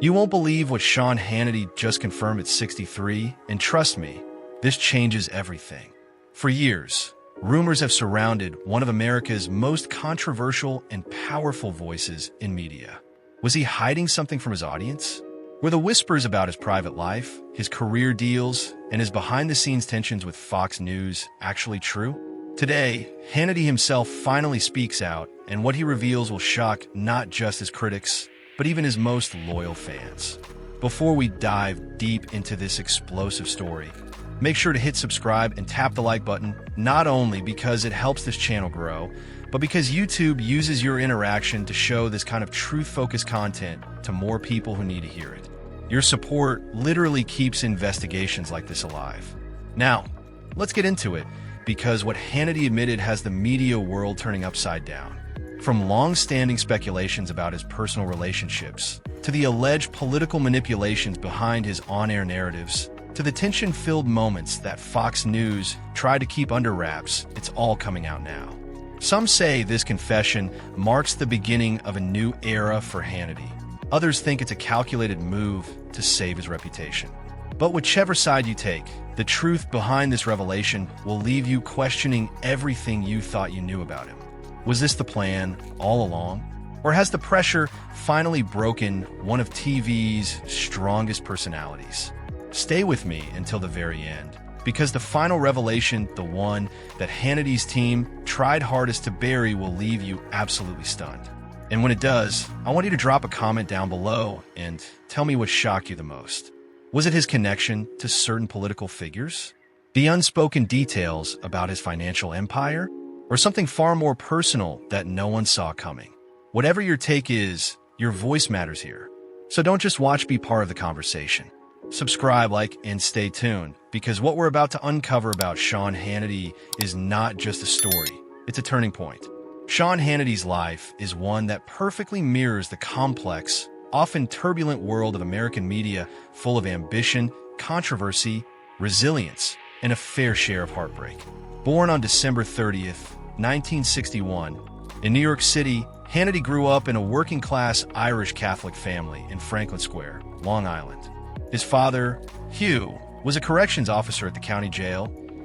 You won't believe what Sean Hannity just confirmed at 63, and trust me, this changes everything. For years, rumors have surrounded one of America's most controversial and powerful voices in media. Was he hiding something from his audience? Were the whispers about his private life, his career deals, and his behind-the-scenes tensions with Fox News actually true? Today, Hannity himself finally speaks out, and what he reveals will shock not just his critics, but even his most loyal fans. Before we dive deep into this explosive story, make sure to hit subscribe and tap the like button, not only because it helps this channel grow, but because YouTube uses your interaction to show this kind of truth-focused content to more people who need to hear it. Your support literally keeps investigations like this alive. Now, let's get into it, because what Hannity admitted has the media world turning upside down. From long-standing speculations about his personal relationships, to the alleged political manipulations behind his on-air narratives, to the tension-filled moments that Fox News tried to keep under wraps, it's all coming out now. Some say this confession marks the beginning of a new era for Hannity. Others think it's a calculated move to save his reputation. But whichever side you take, the truth behind this revelation will leave you questioning everything you thought you knew about him. Was this the plan all along? Or has the pressure finally broken one of TV's strongest personalities? Stay with me until the very end, because the final revelation, the one that Hannity's team tried hardest to bury, will leave you absolutely stunned. And when it does, I want you to drop a comment down below and tell me what shocked you the most. Was it his connection to certain political figures? The unspoken details about his financial empire? Or something far more personal that no one saw coming? Whatever your take is, your voice matters here. So don't just watch, be part of the conversation. Subscribe, like, and stay tuned, because what we're about to uncover about Sean Hannity is not just a story, it's a turning point. Sean Hannity's life is one that perfectly mirrors the complex, often turbulent world of American media, full of ambition, controversy, resilience, and a fair share of heartbreak. Born on December 30th, 1961, in New York City, Hannity grew up in a working-class Irish Catholic family in Franklin Square, Long Island. His father, Hugh, was a corrections officer at the county jail,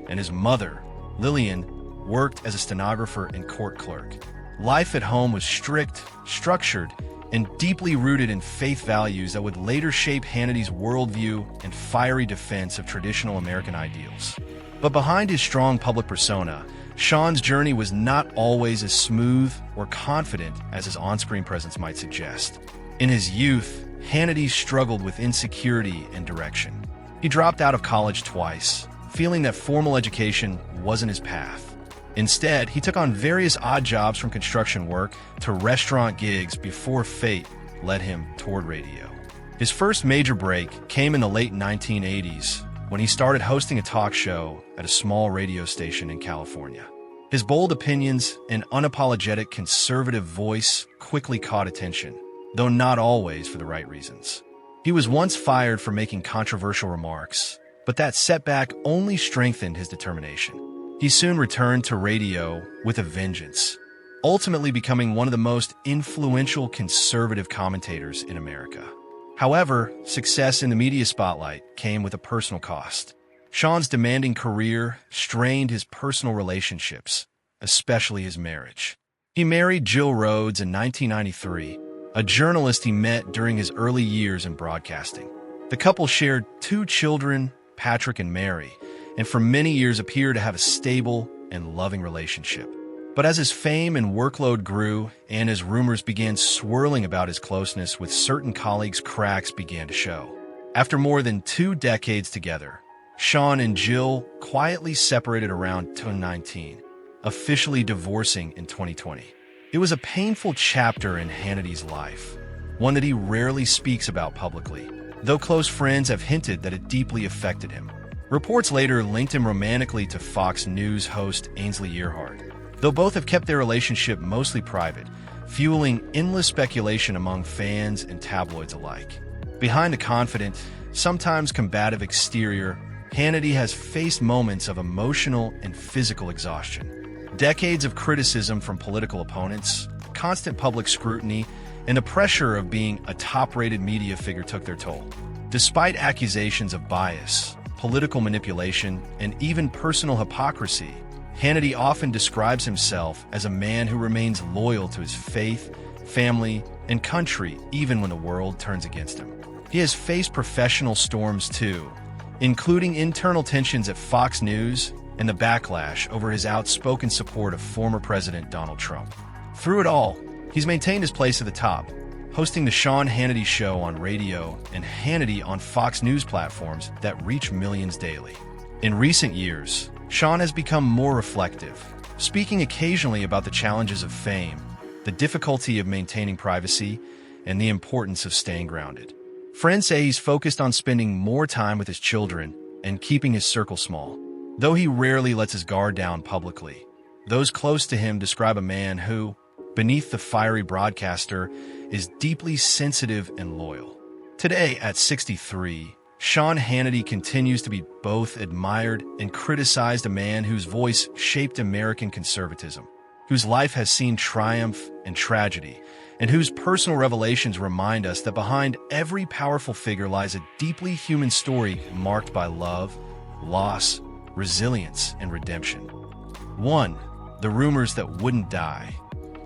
and his mother, Lillian, worked as a stenographer and court clerk. Life at home was strict, structured, and deeply rooted in faith values that would later shape Hannity's worldview and fiery defense of traditional American ideals. But behind his strong public persona, Sean's journey was not always as smooth or confident as his on-screen presence might suggest. In his youth, Hannity struggled with insecurity and direction. He dropped out of college twice, feeling that formal education wasn't his path. Instead, he took on various odd jobs, from construction work to restaurant gigs, before fate led him toward radio. His first major break came in the late 1980s, when he started hosting a talk show at a small radio station in California. His bold opinions and unapologetic conservative voice quickly caught attention, though not always for the right reasons. He was once fired for making controversial remarks, but that setback only strengthened his determination. He soon returned to radio with a vengeance, ultimately becoming one of the most influential conservative commentators in America. However, success in the media spotlight came with a personal cost. Sean's demanding career strained his personal relationships, especially his marriage. He married Jill Rhodes in 1993, a journalist he met during his early years in broadcasting. The couple shared 2 children, Patrick and Mary, and for many years appeared to have a stable and loving relationship. But as his fame and workload grew, and as rumors began swirling about his closeness with certain colleagues, cracks began to show. After more than 2 decades together, Sean and Jill quietly separated around 2019, officially divorcing in 2020. It was a painful chapter in Hannity's life, one that he rarely speaks about publicly, though close friends have hinted that it deeply affected him. Reports later linked him romantically to Fox News host Ainsley Earhardt, though both have kept their relationship mostly private, fueling endless speculation among fans and tabloids alike. Behind a confident, sometimes combative exterior, Hannity has faced moments of emotional and physical exhaustion. Decades of criticism from political opponents, constant public scrutiny, and the pressure of being a top-rated media figure took their toll. Despite accusations of bias, political manipulation, and even personal hypocrisy, Hannity often describes himself as a man who remains loyal to his faith, family, and country even when the world turns against him. He has faced professional storms too, including internal tensions at Fox News and the backlash over his outspoken support of former President Donald Trump. Through it all, he's maintained his place at the top, hosting the Sean Hannity Show on radio and Hannity on Fox News platforms that reach millions daily. In recent years, Sean has become more reflective, speaking occasionally about the challenges of fame, the difficulty of maintaining privacy, and the importance of staying grounded. Friends say he's focused on spending more time with his children and keeping his circle small, though he rarely lets his guard down publicly. Those close to him describe a man who, beneath the fiery broadcaster, is deeply sensitive and loyal. Today, at 63, Sean Hannity continues to be both admired and criticized, a man whose voice shaped American conservatism, whose life has seen triumph and tragedy, and whose personal revelations remind us that behind every powerful figure lies a deeply human story marked by love, loss, resilience, and redemption. 1. The rumors that wouldn't die.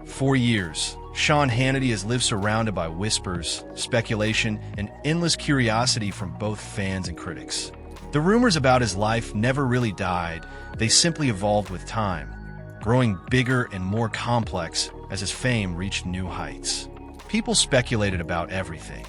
For years, Sean Hannity has lived surrounded by whispers, speculation, and endless curiosity from both fans and critics. The rumors about his life never really died, they simply evolved with time, growing bigger and more complex as his fame reached new heights. People speculated about everything: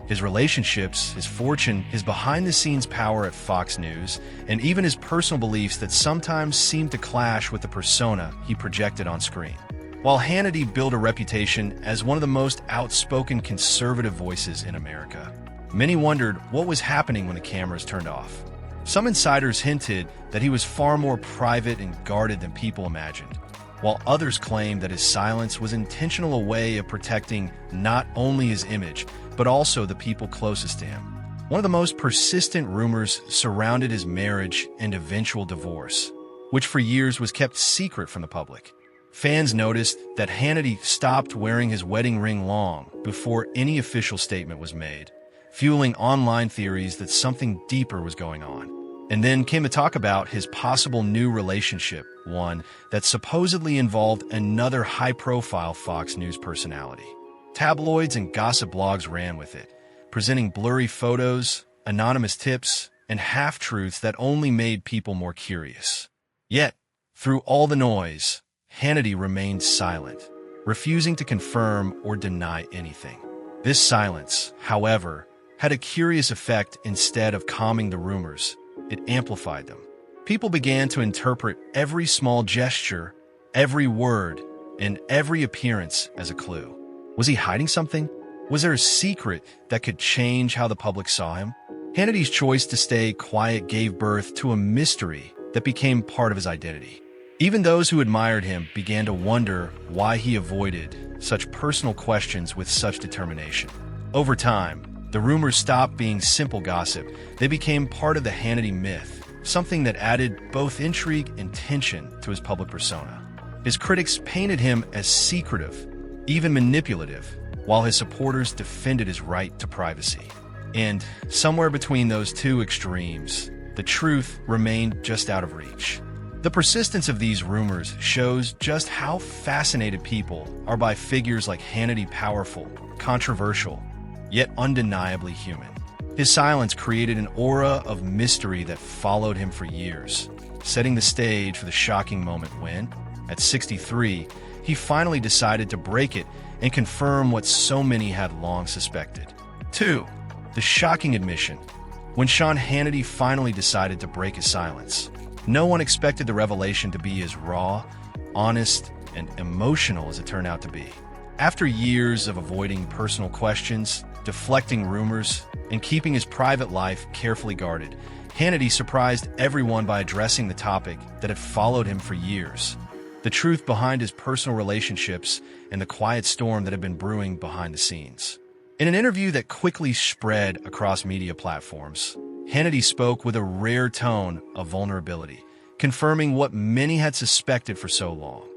his relationships, his fortune, his behind-the-scenes power at Fox News, and even his personal beliefs that sometimes seemed to clash with the persona he projected on screen. While Hannity built a reputation as one of the most outspoken conservative voices in America, many wondered what was happening when the cameras turned off. Some insiders hinted that he was far more private and guarded than people imagined, while others claimed that his silence was an intentional way of protecting not only his image, but also the people closest to him. One of the most persistent rumors surrounded his marriage and eventual divorce, which for years was kept secret from the public. Fans noticed that Hannity stopped wearing his wedding ring long before any official statement was made, fueling online theories that something deeper was going on. And then came the talk about his possible new relationship, one that supposedly involved another high-profile Fox News personality. Tabloids and gossip blogs ran with it, presenting blurry photos, anonymous tips, and half-truths that only made people more curious. Yet, through all the noise, Hannity remained silent, refusing to confirm or deny anything. This silence, however, had a curious effect. Instead of calming the rumors, it amplified them. People began to interpret every small gesture, every word, and every appearance as a clue. Was he hiding something? Was there a secret that could change how the public saw him? Hannity's choice to stay quiet gave birth to a mystery that became part of his identity. Even those who admired him began to wonder why he avoided such personal questions with such determination. Over time, the rumors stopped being simple gossip. They became part of the Hannity myth, something that added both intrigue and tension to his public persona. His critics painted him as secretive, even manipulative, while his supporters defended his right to privacy. And somewhere between those two extremes, the truth remained just out of reach. The persistence of these rumors shows just how fascinated people are by figures like Hannity, powerful, controversial, yet undeniably human. His silence created an aura of mystery that followed him for years, setting the stage for the shocking moment when, at 63, he finally decided to break it and confirm what so many had long suspected. 2. The shocking admission. When Sean Hannity finally decided to break his silence, no one expected the revelation to be as raw, honest, and emotional as it turned out to be. After years of avoiding personal questions, deflecting rumors, and keeping his private life carefully guarded, Hannity surprised everyone by addressing the topic that had followed him for years: the truth behind his personal relationships and the quiet storm that had been brewing behind the scenes. In an interview that quickly spread across media platforms, Hannity spoke with a rare tone of vulnerability, confirming what many had suspected for so long.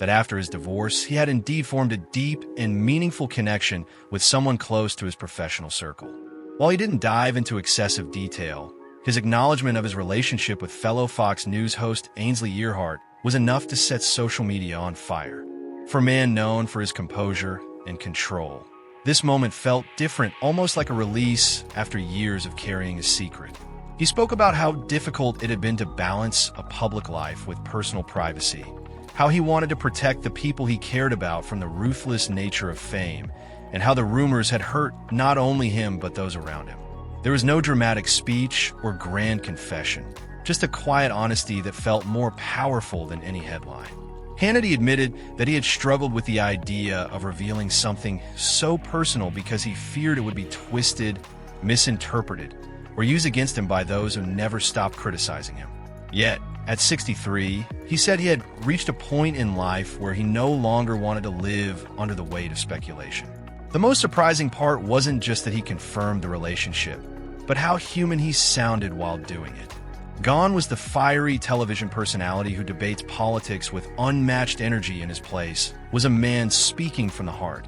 that after his divorce, he had indeed formed a deep and meaningful connection with someone close to his professional circle. While he didn't dive into excessive detail, his acknowledgement of his relationship with fellow Fox News host Ainsley Earhart was enough to set social media on fire. For a man known for his composure and control, this moment felt different, almost like a release after years of carrying a secret. He spoke about how difficult it had been to balance a public life with personal privacy, how he wanted to protect the people he cared about from the ruthless nature of fame, and how the rumors had hurt not only him but those around him. There was no dramatic speech or grand confession, just a quiet honesty that felt more powerful than any headline. Hannity admitted that he had struggled with the idea of revealing something so personal because he feared it would be twisted, misinterpreted, or used against him by those who never stopped criticizing him. Yet, at 63, he said he had reached a point in life where he no longer wanted to live under the weight of speculation. The most surprising part wasn't just that he confirmed the relationship, but how human he sounded while doing it. Gone was the fiery television personality who debates politics with unmatched energy. In his place was a man speaking from the heart,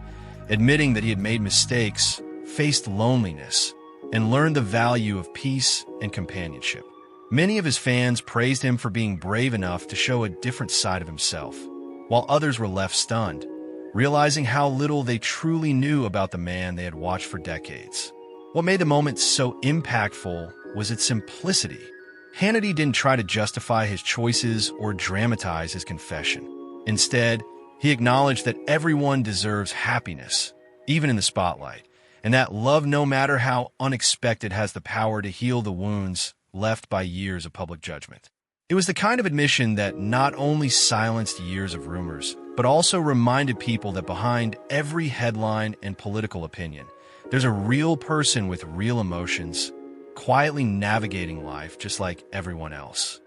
admitting that he had made mistakes, faced loneliness, and learned the value of peace and companionship. Many of his fans praised him for being brave enough to show a different side of himself, while others were left stunned, realizing how little they truly knew about the man they had watched for decades. What made the moment so impactful was its simplicity. Hannity didn't try to justify his choices or dramatize his confession. Instead, he acknowledged that everyone deserves happiness, even in the spotlight, and that love, no matter how unexpected, has the power to heal the wounds left by years of public judgment. It was the kind of admission that not only silenced years of rumors, but also reminded people that behind every headline and political opinion, there's a real person with real emotions, quietly navigating life just like everyone else.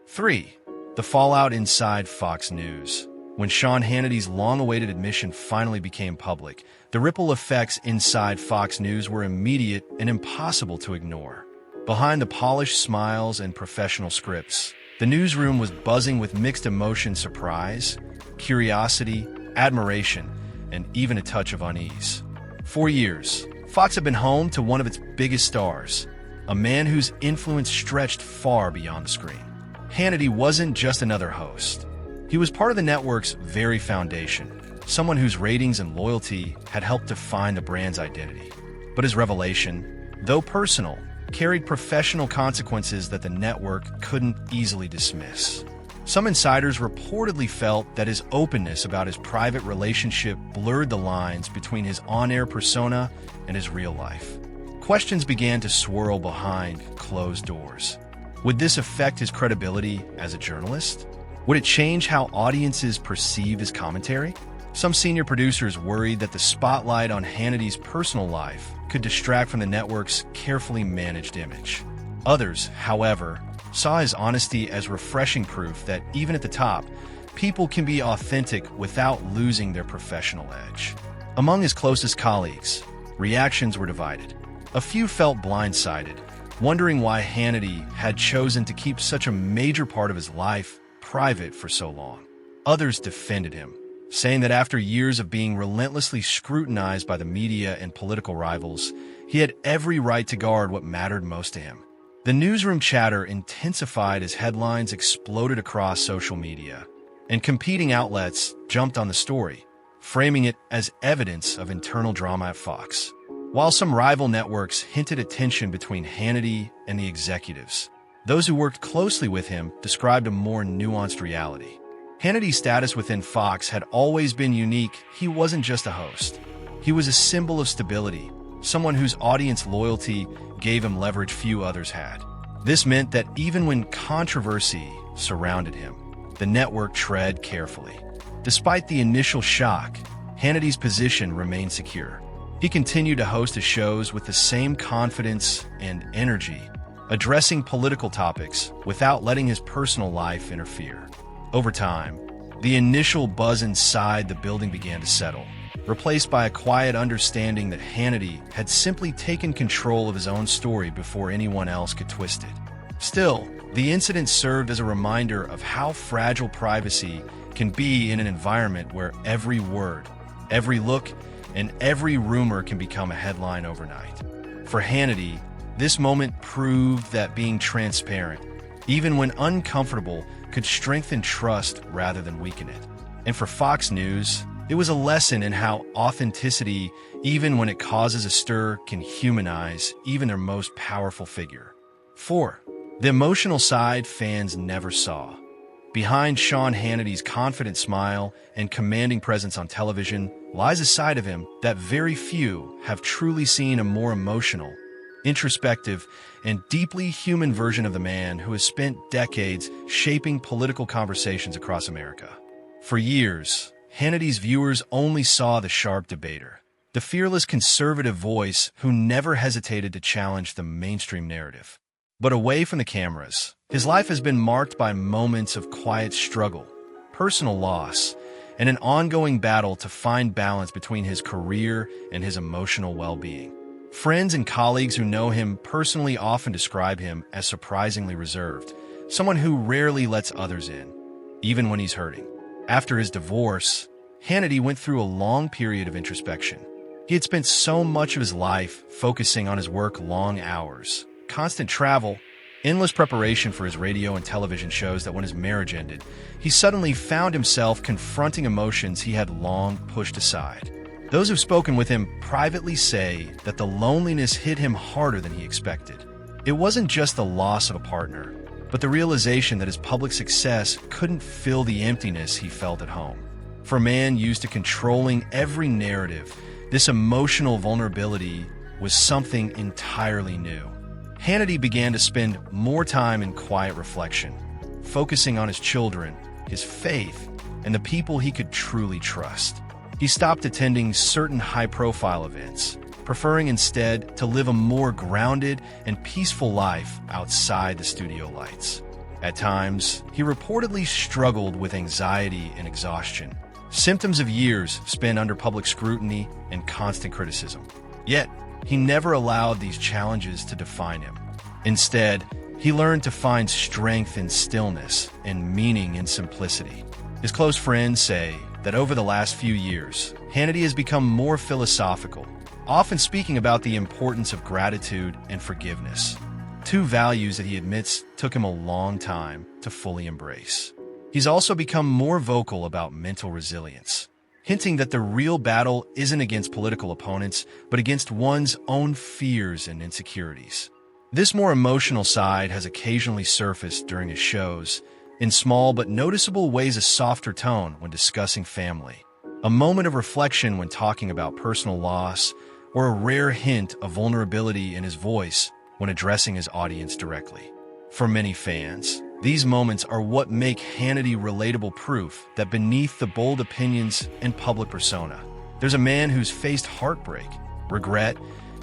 3. The fallout inside Fox News. When Sean Hannity's long-awaited admission finally became public, the ripple effects inside Fox News were immediate and impossible to ignore. Behind the polished smiles and professional scripts, the newsroom was buzzing with mixed emotions: surprise, curiosity, admiration, and even a touch of unease. For years, Fox had been home to one of its biggest stars, a man whose influence stretched far beyond the screen. Hannity wasn't just another host. He was part of the network's very foundation, someone whose ratings and loyalty had helped define the brand's identity. But his revelation, though personal, carried professional consequences that the network couldn't easily dismiss. Some insiders reportedly felt that his openness about his private relationship blurred the lines between his on-air persona and his real life. Questions began to swirl behind closed doors. Would this affect his credibility as a journalist? Would it change how audiences perceive his commentary? Some senior producers worried that the spotlight on Hannity's personal life could distract from the network's carefully managed image. Others, however, saw his honesty as refreshing proof that even at the top, people can be authentic without losing their professional edge. Among his closest colleagues, reactions were divided. A few felt blindsided, wondering why Hannity had chosen to keep such a major part of his life private for so long. Others defended him, saying that after years of being relentlessly scrutinized by the media and political rivals, he had every right to guard what mattered most to him. The newsroom chatter intensified as headlines exploded across social media, and competing outlets jumped on the story, framing it as evidence of internal drama at Fox. While some rival networks hinted at tension between Hannity and the executives, those who worked closely with him described a more nuanced reality. Hannity's status within Fox had always been unique. He wasn't just a host. He was a symbol of stability, someone whose audience loyalty gave him leverage few others had. This meant that even when controversy surrounded him, the network tread carefully. Despite the initial shock, Hannity's position remained secure. He continued to host his shows with the same confidence and energy, addressing political topics without letting his personal life interfere. Over time, the initial buzz inside the building began to settle, replaced by a quiet understanding that Hannity had simply taken control of his own story before anyone else could twist it. Still, the incident served as a reminder of how fragile privacy can be in an environment where every word, every look, and every rumor can become a headline overnight. For Hannity, this moment proved that being transparent, even when uncomfortable, could strengthen trust rather than weaken it. And for Fox News, it was a lesson in how authenticity, even when it causes a stir, can humanize even their most powerful figure. 4. The emotional side fans never saw. Behind Sean Hannity's confident smile and commanding presence on television lies a side of him that very few have truly seen: a more emotional, introspective, and deeply human version of the man who has spent decades shaping political conversations across America. For years, Hannity's viewers only saw the sharp debater, the fearless conservative voice who never hesitated to challenge the mainstream narrative. But away from the cameras, his life has been marked by moments of quiet struggle, personal loss, and an ongoing battle to find balance between his career and his emotional well-being. Friends and colleagues who know him personally often describe him as surprisingly reserved, someone who rarely lets others in, even when he's hurting. After his divorce, Hannity went through a long period of introspection. He had spent so much of his life focusing on his work: long hours, constant travel, endless preparation for his radio and television shows, that when his marriage ended, he suddenly found himself confronting emotions he had long pushed aside. Those who've spoken with him privately say that the loneliness hit him harder than he expected. It wasn't just the loss of a partner, but the realization that his public success couldn't fill the emptiness he felt at home. For a man used to controlling every narrative, this emotional vulnerability was something entirely new. Hannity began to spend more time in quiet reflection, focusing on his children, his faith, and the people he could truly trust. He stopped attending certain high-profile events, preferring instead to live a more grounded and peaceful life outside the studio lights. At times, he reportedly struggled with anxiety and exhaustion, symptoms of years spent under public scrutiny and constant criticism. Yet, he never allowed these challenges to define him. Instead, he learned to find strength in stillness and meaning in simplicity. His close friends say that over the last few years, Hannity has become more philosophical, often speaking about the importance of gratitude and forgiveness, two values that he admits took him a long time to fully embrace. He's also become more vocal about mental resilience, hinting that the real battle isn't against political opponents, but against one's own fears and insecurities. This more emotional side has occasionally surfaced during his shows, in small but noticeable ways: a softer tone when discussing family, a moment of reflection when talking about personal loss, or a rare hint of vulnerability in his voice when addressing his audience directly. For many fans, these moments are what make Hannity relatable proof that beneath the bold opinions and public persona, there's a man who's faced heartbreak, regret,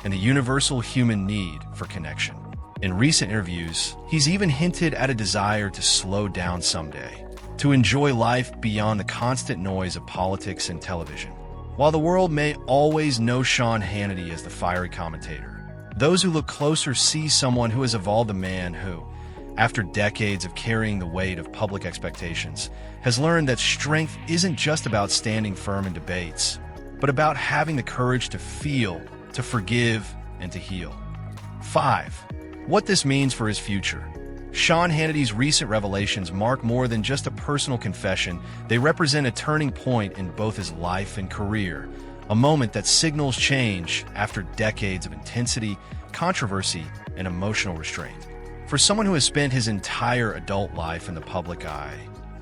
and the universal human need for connection. In recent interviews, he's even hinted at a desire to slow down someday, to enjoy life beyond the constant noise of politics and television. While the world may always know Sean Hannity as the fiery commentator, those who look closer see someone who has evolved: a man who, after decades of carrying the weight of public expectations, has learned that strength isn't just about standing firm in debates, but about having the courage to feel, to forgive, and to heal. 5. What this means for his future. Sean Hannity's recent revelations mark more than just a personal confession. They represent a turning point in both his life and career, a moment that signals change after decades of intensity, controversy, and emotional restraint. For someone who has spent his entire adult life in the public eye,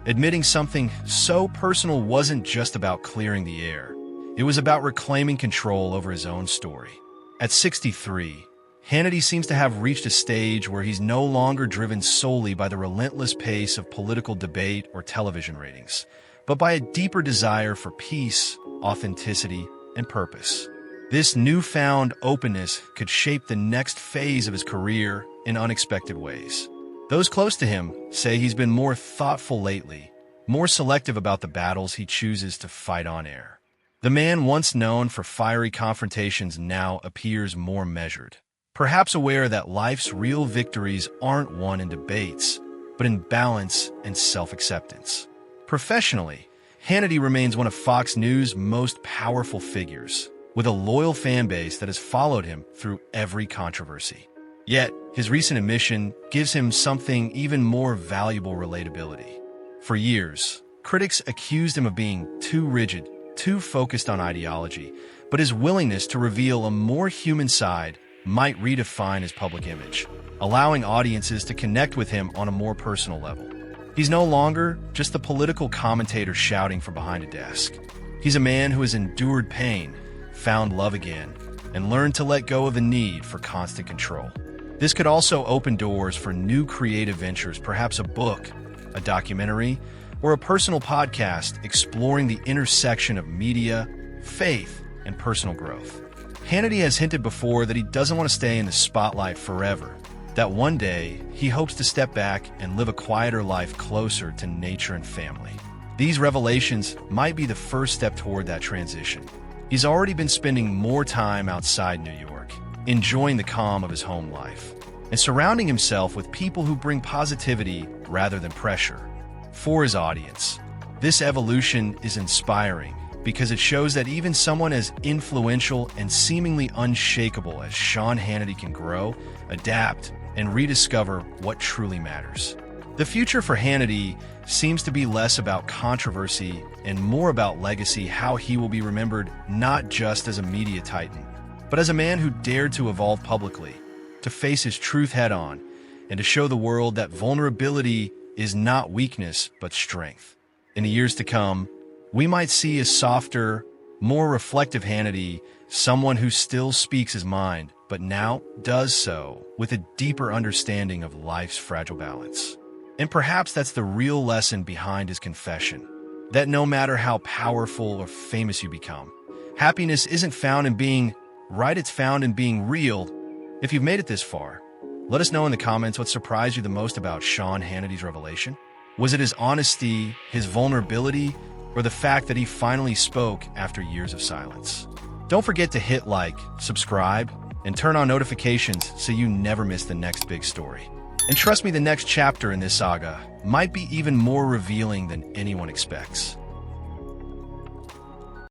admitting something so personal wasn't just about clearing the air. It was about reclaiming control over his own story. At 63, Hannity seems to have reached a stage where he's no longer driven solely by the relentless pace of political debate or television ratings, but by a deeper desire for peace, authenticity, and purpose. This newfound openness could shape the next phase of his career in unexpected ways. Those close to him say he's been more thoughtful lately, more selective about the battles he chooses to fight on air. The man once known for fiery confrontations now appears more measured, perhaps aware that life's real victories aren't won in debates, but in balance and self-acceptance. Professionally, Hannity remains one of Fox News' most powerful figures, with a loyal fan base that has followed him through every controversy. Yet, his recent admission gives him something even more valuable: relatability. For years, critics accused him of being too rigid, too focused on ideology, but his willingness to reveal a more human side might redefine his public image, allowing audiences to connect with him on a more personal level. He's no longer just the political commentator shouting from behind a desk. He's a man who has endured pain, found love again, and learned to let go of the need for constant control. This could also open doors for new creative ventures, perhaps a book, a documentary, or a personal podcast exploring the intersection of media, faith, and personal growth. Hannity has hinted before that he doesn't want to stay in the spotlight forever, that one day he hopes to step back and live a quieter life closer to nature and family. These revelations might be the first step toward that transition. He's already been spending more time outside New York, enjoying the calm of his home life, and surrounding himself with people who bring positivity rather than pressure. For his audience, this evolution is inspiring because it shows that even someone as influential and seemingly unshakable as Sean Hannity can grow, adapt, and rediscover what truly matters. The future for Hannity seems to be less about controversy and more about legacy, how he will be remembered not just as a media titan, but as a man who dared to evolve publicly, to face his truth head-on, and to show the world that vulnerability is not weakness but strength. In the years to come, we might see a softer, more reflective Hannity, someone who still speaks his mind, but now does so with a deeper understanding of life's fragile balance. And perhaps that's the real lesson behind his confession, that no matter how powerful or famous you become, happiness isn't found in being right, it's found in being real. If you've made it this far, let us know in the comments what surprised you the most about Sean Hannity's revelation. Was it his honesty, his vulnerability, or the fact that he finally spoke after years of silence? Don't forget to hit like, subscribe, and turn on notifications so you never miss the next big story. And trust me, the next chapter in this saga might be even more revealing than anyone expects.